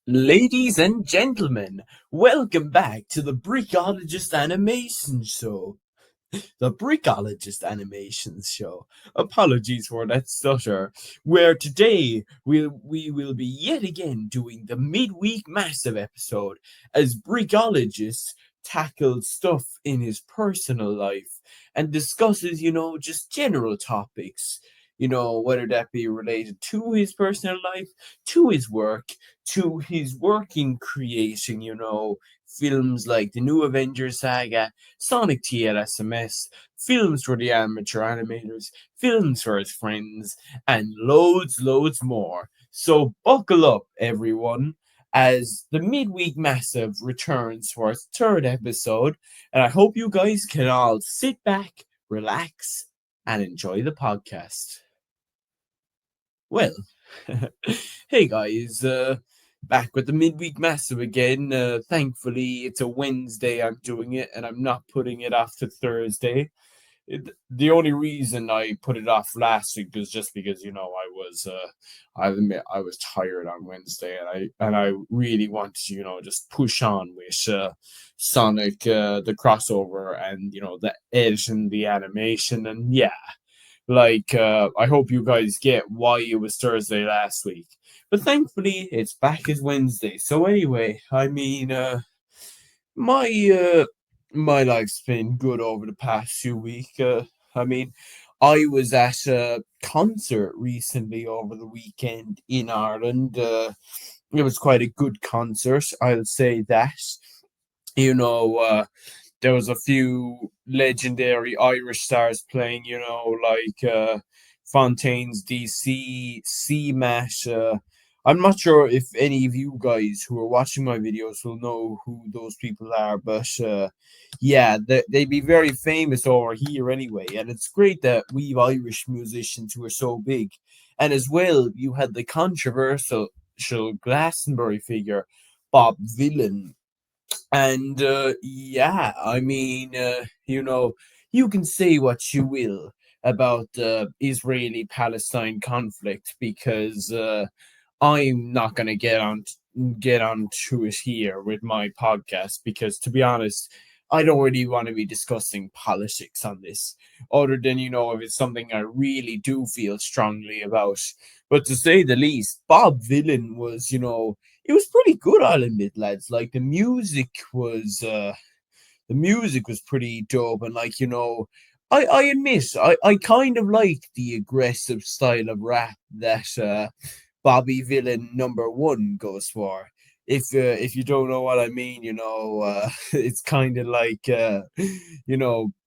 Ladies and gentlemen, welcome back to the Brickoligist Animations Show. The Brickoligist Animations Show. Apologies for that stutter. Where today we will be yet again doing the Midweek Massive episode as Brickologist tackles stuff in his personal life and discusses, just general topics. Whether that be related to his personal life, to his work, to his work in creating, films like the new Avengers saga, Sonic TLSMS, films for the amateur animators, films for his friends, and loads more. So buckle up, everyone, as the Midweek Massive returns for its third episode, and I hope you guys can all sit back, relax, and enjoy the podcast. Well, hey guys, back with the Midweek Massive again. Thankfully, it's a Wednesday I'm doing it, and I'm not putting it off to Thursday. The only reason I put it off last week was just because I admit I was tired on Wednesday, and I really wanted to just push on with Sonic, the crossover, and the editing, the animation, and yeah. I hope you guys get why it was Thursday last week. But thankfully, it's back as Wednesday. So anyway, my my life's been good over the past few weeks. I was at a concert recently over the weekend in Ireland. It was quite a good concert, I'll say that. You know, there was a few legendary Irish stars playing, Fontaines DC, CMAT. I'm not sure if any of you guys who are watching my videos will know who those people are, but yeah, they'd be very famous over here anyway. And it's great that we Irish musicians who are so big. And as well, you had the controversial Glastonbury figure, Bob Vylan, and yeah, you can say what you will about the Israeli Palestine conflict because I'm not going to get on to it here with my podcast because, to be honest, I don't really want to be discussing politics on this, other than if it's something I really do feel strongly about. But to say the least, Bob Vylan was, it was pretty good, I'll admit, lads. Like the music was pretty dope, and I admit I kind of like the aggressive style of rap that Bobby Villain number one goes for. If you don't know what I mean, it's kind of like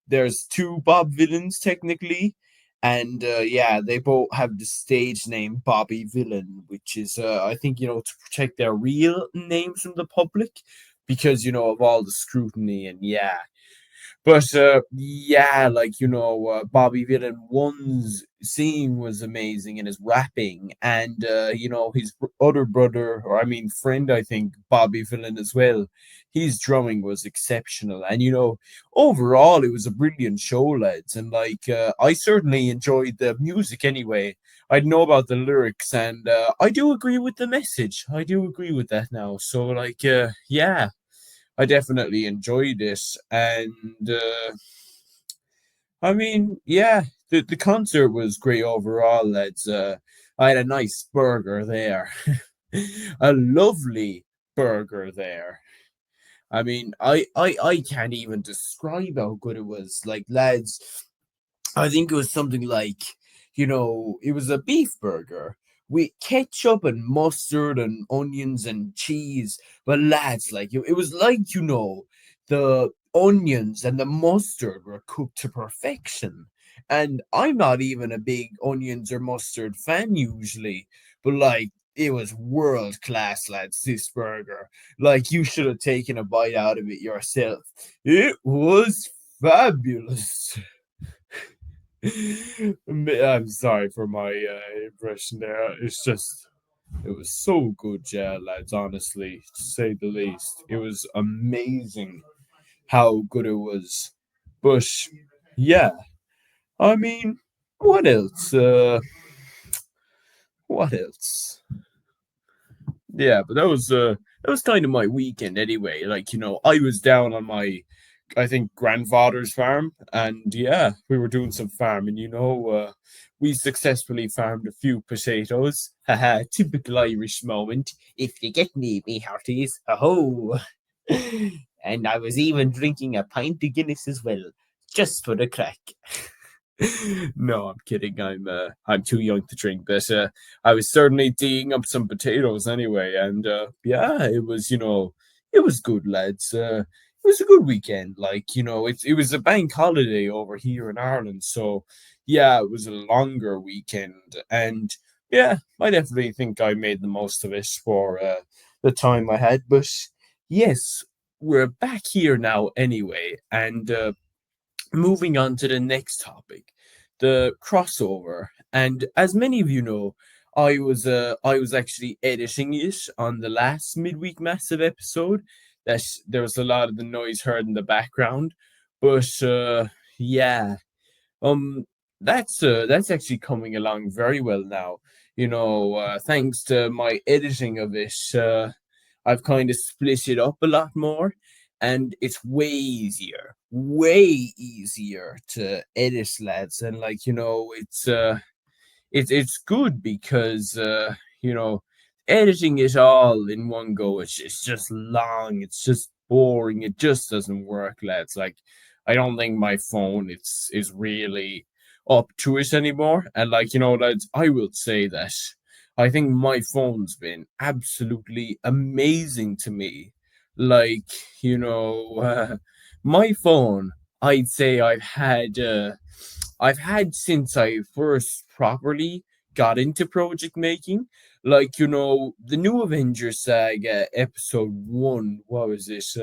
there's two Bob Villains technically, and yeah, they both have the stage name Bobby Villain, which is I think to protect their real names from the public because of all the scrutiny, and yeah, but yeah, Bobby Villain one's scene was amazing in his rapping, and his other brother, or I mean friend, I think Bobby Villain as well. His drumming was exceptional, and overall it was a brilliant show, lads. And I certainly enjoyed the music anyway. I know about the lyrics, and I do agree with the message. I do agree with that now. So yeah. I definitely enjoyed it, and yeah, the concert was great overall, lads. I had a nice burger there, a lovely burger there. I can't even describe how good it was. Like, lads, I think it was something like, it was a beef burger with ketchup and mustard and onions and cheese. But lads, it was like, the onions and the mustard were cooked to perfection. And I'm not even a big onions or mustard fan usually, but it was world class, lads, this burger. Like, you should have taken a bite out of it yourself. It was fabulous. I'm sorry for my impression there. It was so good, yeah, lads. Honestly, to say the least, it was amazing how good it was. But yeah, I mean, what else? What else? Yeah, but that was kind of my weekend anyway. Like, I was down on my I think grandfather's farm, and yeah, we were doing some farming, we successfully farmed a few potatoes. Haha, typical Irish moment. If you get me hearties. Ho. And I was even drinking a pint of Guinness as well, just for the crack. No, I'm kidding. I'm too young to drink, but I was certainly digging up some potatoes anyway, and yeah, it was good, lads. It was a good weekend. Like, it was a bank holiday over here in Ireland, so yeah, it was a longer weekend, and yeah, I definitely think I made the most of it for the time I had. But yes, we're back here now anyway, and moving on to the next topic, the crossover. And as many of you know, I was actually editing it on the last Midweek Massive episode. That there was a lot of the noise heard in the background, but yeah, um, that's actually coming along very well now. Thanks to my editing of it, I've kind of split it up a lot more, and it's way easier to edit, lads. And like, it's good because you know editing it all in one go, it's just long, it's just boring, it just doesn't work, lads. Like, I don't think my phone is really up to it anymore. And like, lads, I will say that I think my phone's been absolutely amazing to me. Like, you know my phone, I'd say I've had since I first properly got into project making. Like, the new Avengers saga episode one, what was this?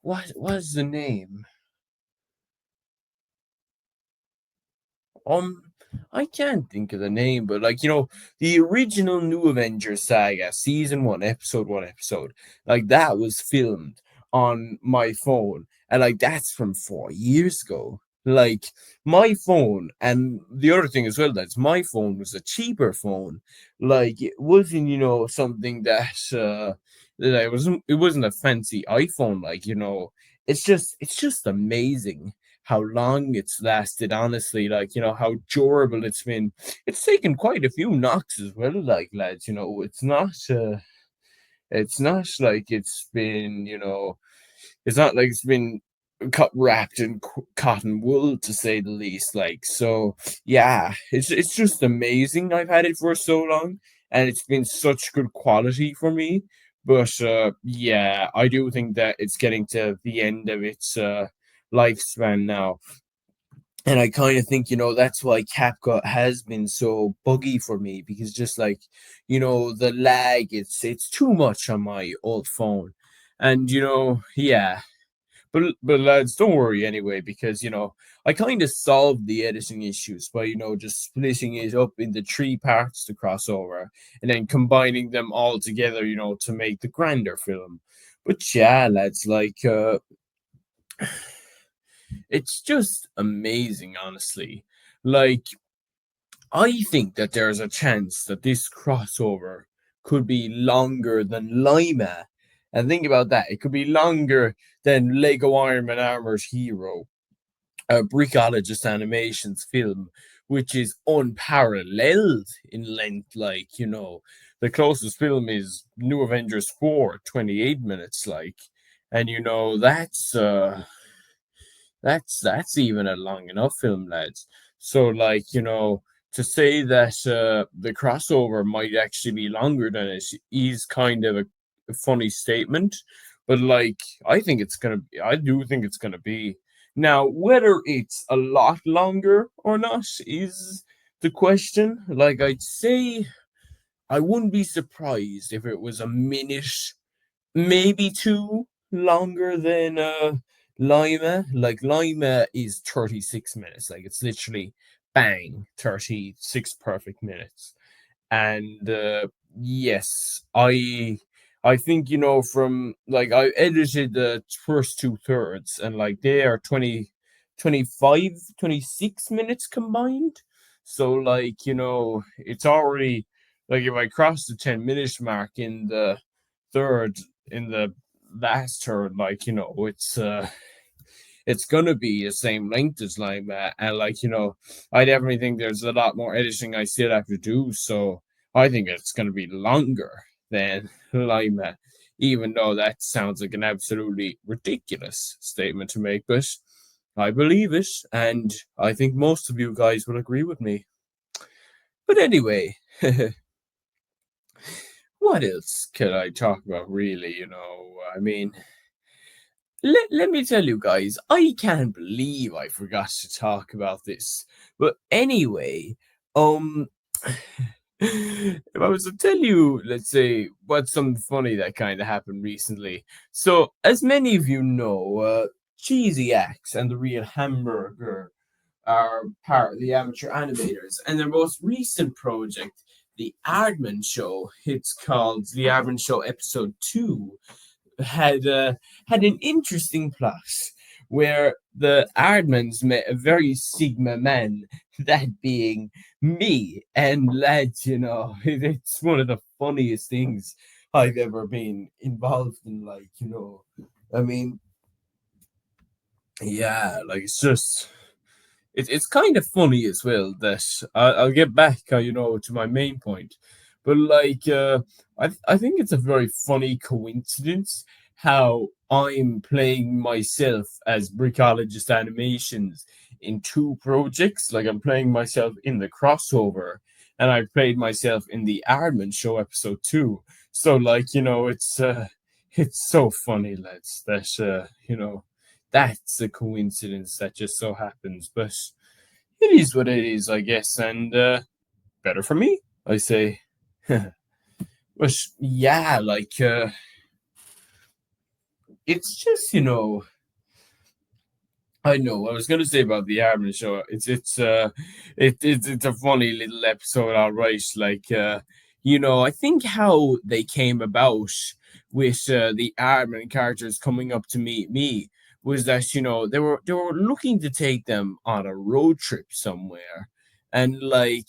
What was the name? Um, I can't think of the name, but like, the original New Avengers saga, season one, episode, like that was filmed on my phone. And like that's from 4 years ago. Like, my phone, and the other thing as well, that's my phone was a cheaper phone. Like, it wasn't, something that it wasn't a fancy iPhone, like, it's just amazing how long it's lasted, honestly. Like, how durable it's been. It's taken quite a few knocks as well, like, lads. It's not like it's not like it's been cut wrapped in cotton wool, to say the least. Like, so yeah, it's just amazing. I've had it for so long, and it's been such good quality for me. But yeah, I do think that it's getting to the end of its lifespan now. And I kind of think, that's why CapCut has been so buggy for me, because just like, the lag, it's too much on my old phone. And yeah. But lads, don't worry anyway, because I kind of solved the editing issues by just splitting it up into three parts to crossover, and then combining them all together, to make the grander film. But yeah, lads, like it's just amazing, honestly. Like, I think that there's a chance that this crossover could be longer than Lima. And think about that. It could be longer than Lego Iron Man Armored Hero, a Brickoligist Animations film, which is unparalleled in length. Like, the closest film is New Avengers 4, 28 minutes, like. And that's even a long enough film, lads. So, like, to say that the crossover might actually be longer than it is kind of a funny statement. But like, I do think it's gonna be. Now, whether it's a lot longer or not is the question. Like, I'd say I wouldn't be surprised if it was a minute, maybe two longer than Lima. Like, Lima is 36 minutes. Like, it's literally bang, 36 perfect minutes. And yes, I think, from like, I edited the first two thirds, and like they are 26 minutes combined. So like, it's already like if I cross the 10-minute mark in the third, in the last third, like, it's gonna be the same length as Lima, and like, I definitely think there's a lot more editing I still have to do, so I think it's gonna be longer than Lima, even though that sounds like an absolutely ridiculous statement to make, but I believe it, and I think most of you guys will agree with me. But anyway, what else could I talk about, really? I mean, let me tell you guys, I can't believe I forgot to talk about this. But anyway, um, if I was to tell you, let's say, what's something funny that kind of happened recently. So, as many of you know, Cheesy Axe and the Real Hamburger are part of the Amateur Animators, and their most recent project, the Aardman Show, it's called the Aardman Show Episode 2, had an interesting plot where the Aardmans met a very Sigma man, that being me. And lads, it's one of the funniest things I've ever been involved in. Like, I mean, yeah, like it's kind of funny as well that I'll get back, to my main point, but like, I think it's a very funny coincidence how I'm playing myself as Brickoligist Animations in two projects. Like, I'm playing myself in the crossover, and I played myself in the Aardman Show episode 2. So, like, it's so funny, lads, that that's a coincidence that just so happens, but it is what it is, I guess, and better for me, I say. But yeah, like, it's just, I know. I was gonna say about the Armin show. It's a funny little episode, all right. Like, I think how they came about with the Armin characters coming up to meet me was that they were looking to take them on a road trip somewhere, and like,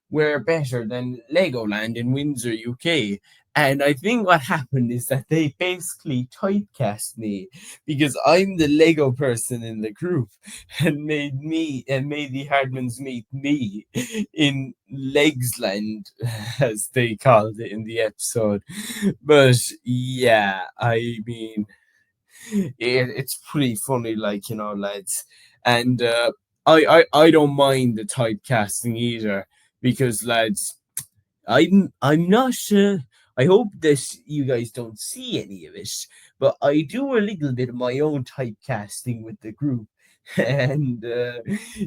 where better than Legoland in Windsor, UK. And I think what happened is that they basically typecast me because I'm the Lego person in the group, and made the Hardmans meet me in Legsland, as they called it in the episode. But yeah, I mean, it's pretty funny, like, lads, and I don't mind the typecasting either, because, lads, I'm not sure. I hope that you guys don't see any of it, but I do a little bit of my own typecasting with the group, and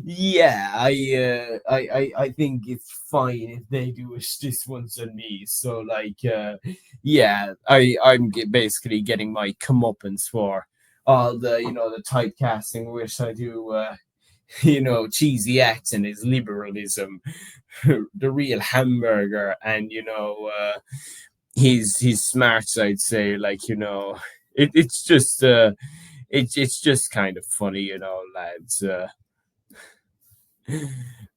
yeah, I think it's fine if they do it just once on me. So, like, yeah, basically getting my comeuppance for all the the typecasting, which I do. Cheesy acts and his liberalism, the real hamburger, and his smarts, I'd say. Like, it's just it's just kind of funny, lads.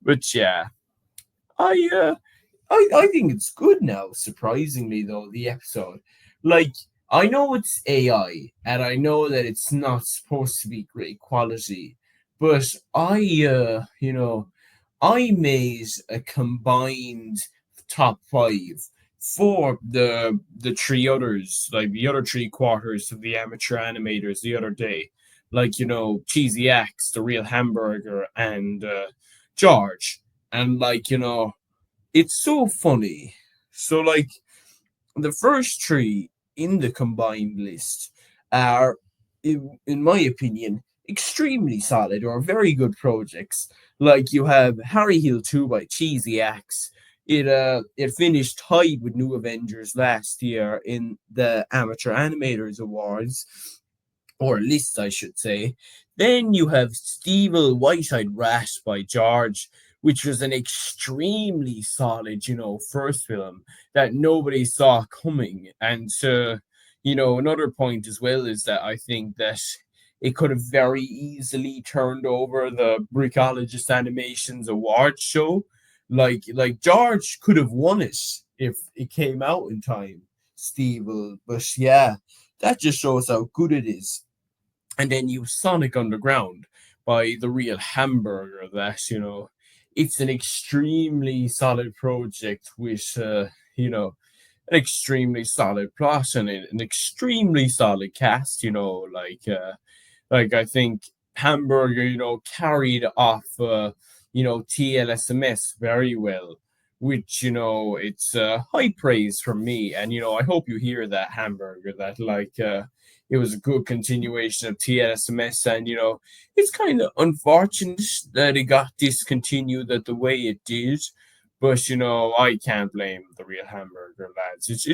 But yeah, I I think it's good now. Surprisingly, though, the episode, like, I know it's AI, and I know that it's not supposed to be great quality, but I made a combined top five for the three others, like the other three quarters of the amateur animators the other day, like, Cheesy Axe, the real hamburger, and George, and like, it's so funny. So, like, the first three in the combined list are, in my opinion, extremely solid or very good projects. Like, you have Harry Hill 2 by Cheesy Axe. It finished tied with New Avengers last year in the Amateur Animators Awards, or list, I should say. Then you have Stevel White-Eyed Rat by George, which was an extremely solid, first film that nobody saw coming. And another point as well is that I think that it could have very easily turned over the Brickoligist Animations award show, Like George could have won it if it came out in time, Steve. But yeah, that just shows how good it is. And then you Sonic Underground by the Real Hamburger. That it's an extremely solid project with an extremely solid plot and an extremely solid cast. Like I think Hamburger, carried off, TLSMS very well, which it's high praise from me, and I hope you hear that, Hamburger. That it was a good continuation of TLSMS, and it's kind of unfortunate that it got discontinued that the way it did, but I can't blame the Real Hamburger lads. It's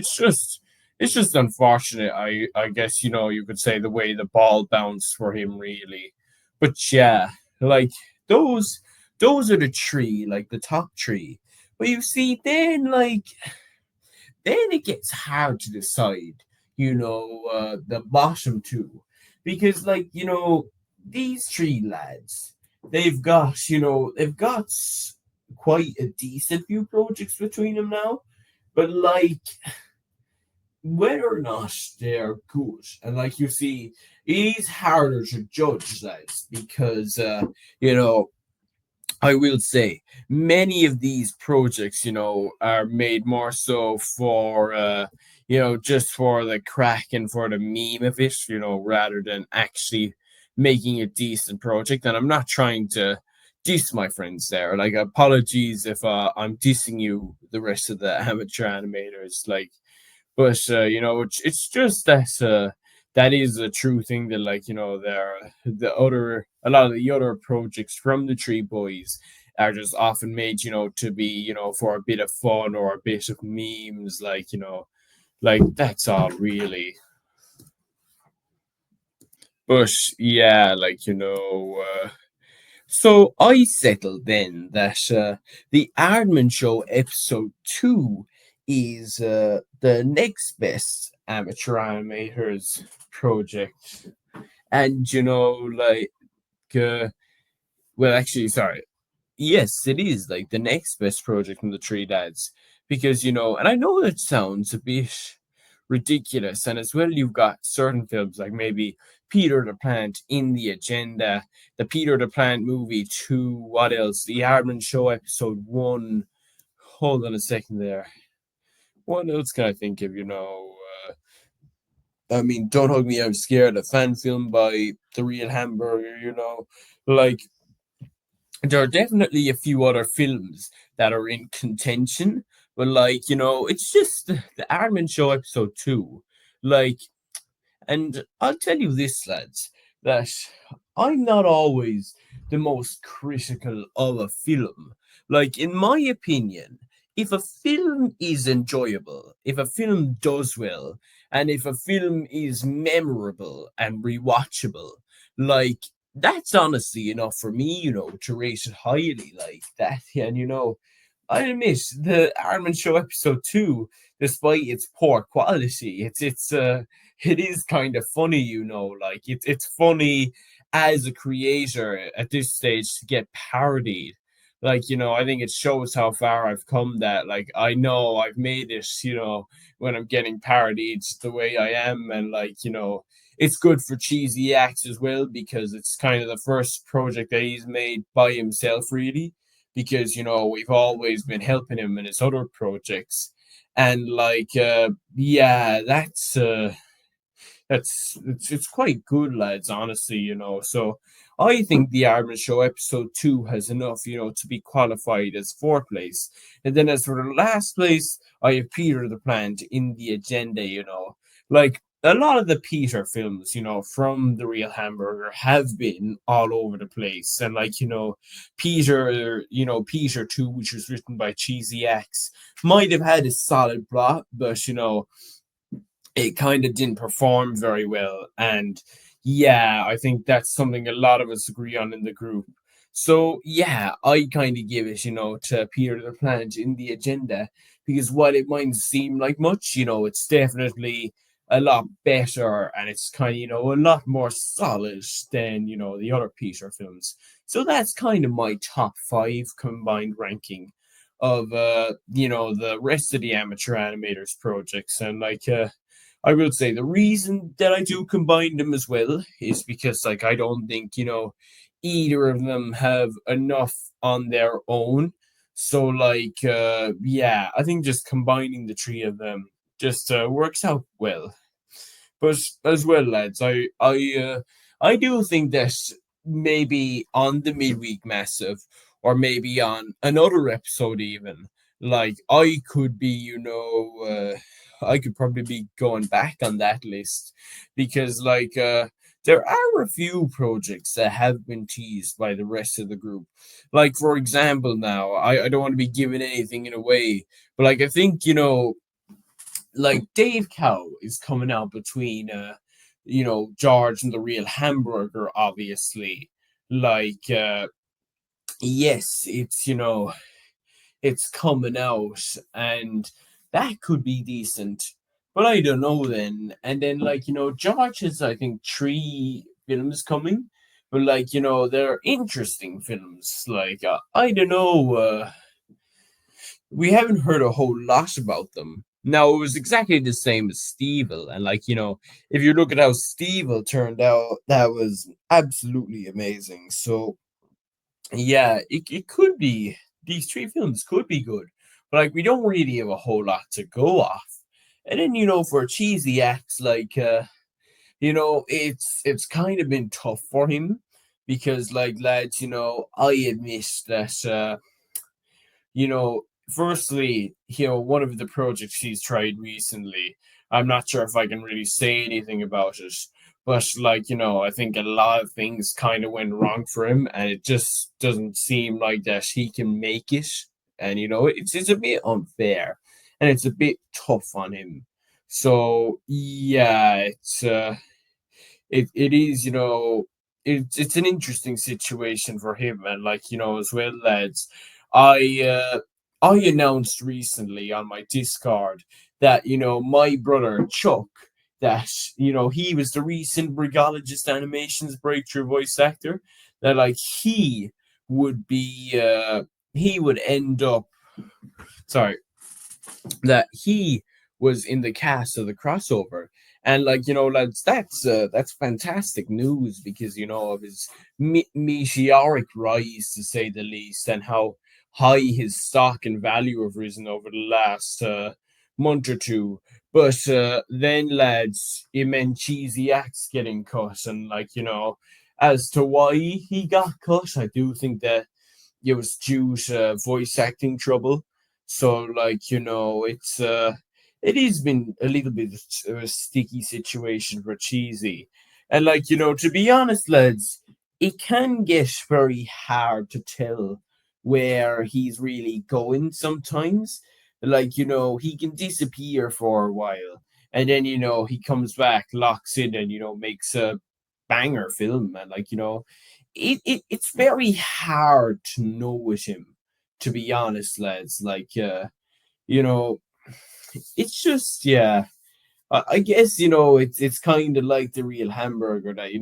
just unfortunate. I guess you could say the way the ball bounced for him, really. But yeah, like those those are the three, like the top three. But you see, then it gets hard to decide, the bottom two, because these three lads, they've got quite a decent few projects between them now, but whether or not they're good, and you see, it is harder to judge lads because you know I will say many of these projects, are made more so for, just for the crack and for the meme of it, rather than actually making a decent project. And I'm not trying to diss my friends there. Like, apologies if I'm dissing you, the rest of the amateur animators. But it's just that that is a true thing that there a lot of the other projects from the Tree Boys are just often made to be for a bit of fun or a bit of memes, that's all really. But yeah, so I settled then that the Aardman Show episode 2 is the next best amateur animators project. And uh, well, actually, sorry. Yes, it is like the next best project from the Three Dads, because and I know that sounds a bit ridiculous, and as well, you've got certain films like maybe Peter the Plant in the agenda, the Peter the Plant movie 2, what else? The Aardman Show episode 1. Hold on a second there. What else can I think of? I mean, Don't Hug Me, I'm Scared, a fan film by The Real Hamburger, like there are definitely a few other films that are in contention, but it's just the Armin Show episode 2. Like, and I'll tell you this, lads, that I'm not always the most critical of a film. Like, in my opinion, if a film is enjoyable, if a film does well, and if a film is memorable and rewatchable, like, that's honestly enough for me, to rate it highly like that. And I admit the Armin Show episode 2, despite its poor quality, it is kind of funny, it's funny as a creator at this stage to get parodied. I think it shows how far I've come, that I know I've made it, when I'm getting parodied the way I am. And it's good for Cheesy Axe as well, because it's kind of the first project that he's made by himself, really, because we've always been helping him in his other projects. And yeah, it's quite good, lads, honestly. So I think the Armin Show episode 2 has enough, to be qualified as fourth place. And then as for the last place, I have Peter the Plant in the agenda. Like a lot of the Peter films, from the Real Hamburger have been all over the place. And Peter, Peter 2, which was written by Cheesy X, might have had a solid plot, but it kind of didn't perform very well. And yeah, I think that's something a lot of us agree on in the group. So yeah, I kind of give it, to Peter the Plant in the agenda, because while it might seem like much, it's definitely a lot better, and it's kind of, a lot more solid than, the other Peter films. So that's kind of my top 5 combined ranking. the rest of the amateur animators projects. And like I will say the reason that I do combine them as well is because like I don't think, either of them have enough on their own. So like yeah, I think just combining the three of them just works out well. But as well, lads, I do think that maybe on the midweek massive, or maybe on another episode even, like I could be, I could probably be going back on that list because like there are a few projects that have been teased by the rest of the group. Like for example, now I don't want to be giving anything in away, but like I think like Dave Cow is coming out between George and the Real Hamburger, obviously. Like yes, it's coming out and that could be decent. But I don't know then. And then like, George has I think three films coming. But like, they're interesting films. Like I don't know, we haven't heard a whole lot about them. Now it was exactly the same as Stevel, and like if you look at how Stevel turned out, that was absolutely amazing. So yeah, it could be these three films could be good, but like we don't really have a whole lot to go off. And then for cheesy acts like it's kind of been tough for him because like lads, I admit that firstly, one of the projects he's tried recently, I'm not sure if I can really say anything about it, but like, I think a lot of things kind of went wrong for him, and it just doesn't seem like that he can make it. And, it's a bit unfair and it's a bit tough on him. So, yeah, it is, it's an interesting situation for him. And like, as well, lads, I I announced recently on my Discord that my brother Chuck, that he was the recent Brickoligist Animations breakthrough voice actor, that like he would end up, sorry, that he was in the cast of the crossover. And like, lads, that's fantastic news because of his meteoric rise, to say the least, and how high his stock and value have risen over the last month or two. But then, lads, it meant cheesy acts getting cut, and like, as to why he got cut, I do think that it was due to voice acting trouble. So like, it has been a little bit of a sticky situation for Cheesy. And like, to be honest, lads, it can get very hard to tell where he's really going sometimes. Like, he can disappear for a while and then, he comes back, locks in, and, makes a banger film. And like, it's very hard to know with him, to be honest, lads. Like, you know, it's just yeah. I guess it's kind of like the Real Hamburger that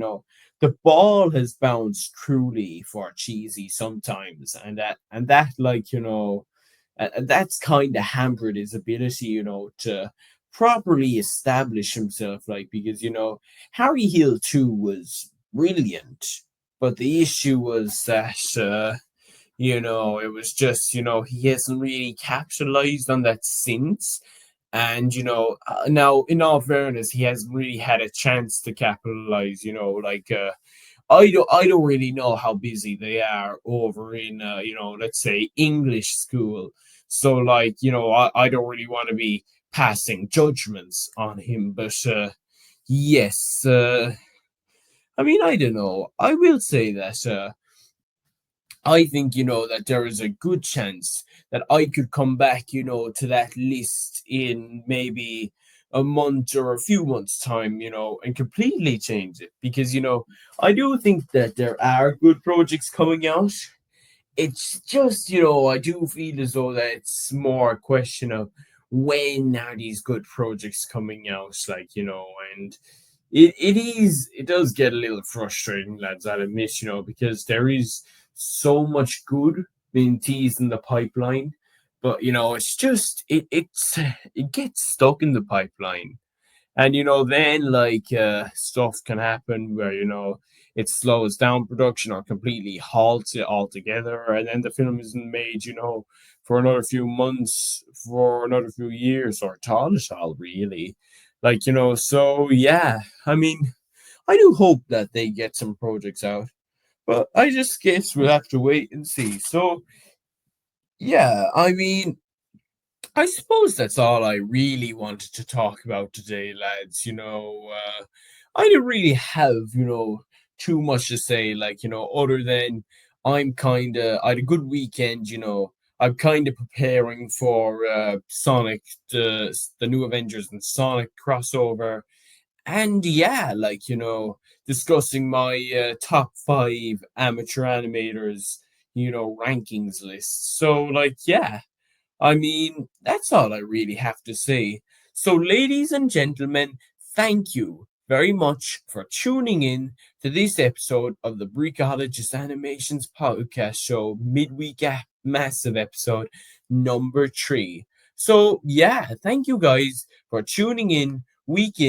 the ball has bounced truly for Cheesy sometimes, and that like and that's kind of hampered his ability to properly establish himself, like because Harry Hill 2 was brilliant, but the issue was that it was just he hasn't really capitalized on that since. And now, in all fairness, he hasn't really had a chance to capitalize. Like I don't really know how busy they are over in let's say English school. So like I don't really want to be passing judgments on him, but yes, I mean I don't know. I will say that I think that there is a good chance that I could come back to that list in maybe a month or a few months time, and completely change it because I do think that there are good projects coming out. It's just I do feel as though that it's more a question of when are these good projects coming out, like and it does get a little frustrating, lads, I'll admit, because there is so much good being teased in the pipeline, But it's just it gets stuck in the pipeline. And then like stuff can happen where it slows down production or completely halts it altogether, and then the film isn't made, for another few months, for another few years, or at all, really. Like, so yeah, I mean, I do hope that they get some projects out, but I just guess we'll have to wait and see. So yeah, I mean, I suppose that's all I really wanted to talk about today, lads. I didn't really have, too much to say, like, other than I had a good weekend, I'm kind of preparing for Sonic, the new Avengers and Sonic crossover. And yeah, like, discussing my top five amateur animators, rankings list. So, like, yeah. I mean, that's all I really have to say. So, ladies and gentlemen, thank you very much for tuning in to this episode of the Brickoligist Animations podcast show, Midweek Massive episode number 3. So, yeah, thank you guys for tuning in, week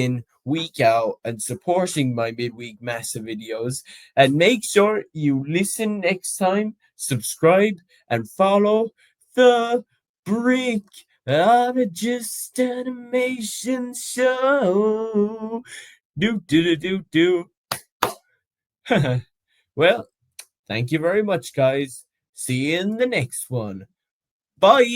out, and supporting my Midweek Massive videos. And make sure you listen next time, subscribe, and follow the Brickoligist Animation Show. Do do do do do. Well, thank you very much, guys. See you in the next one. Bye.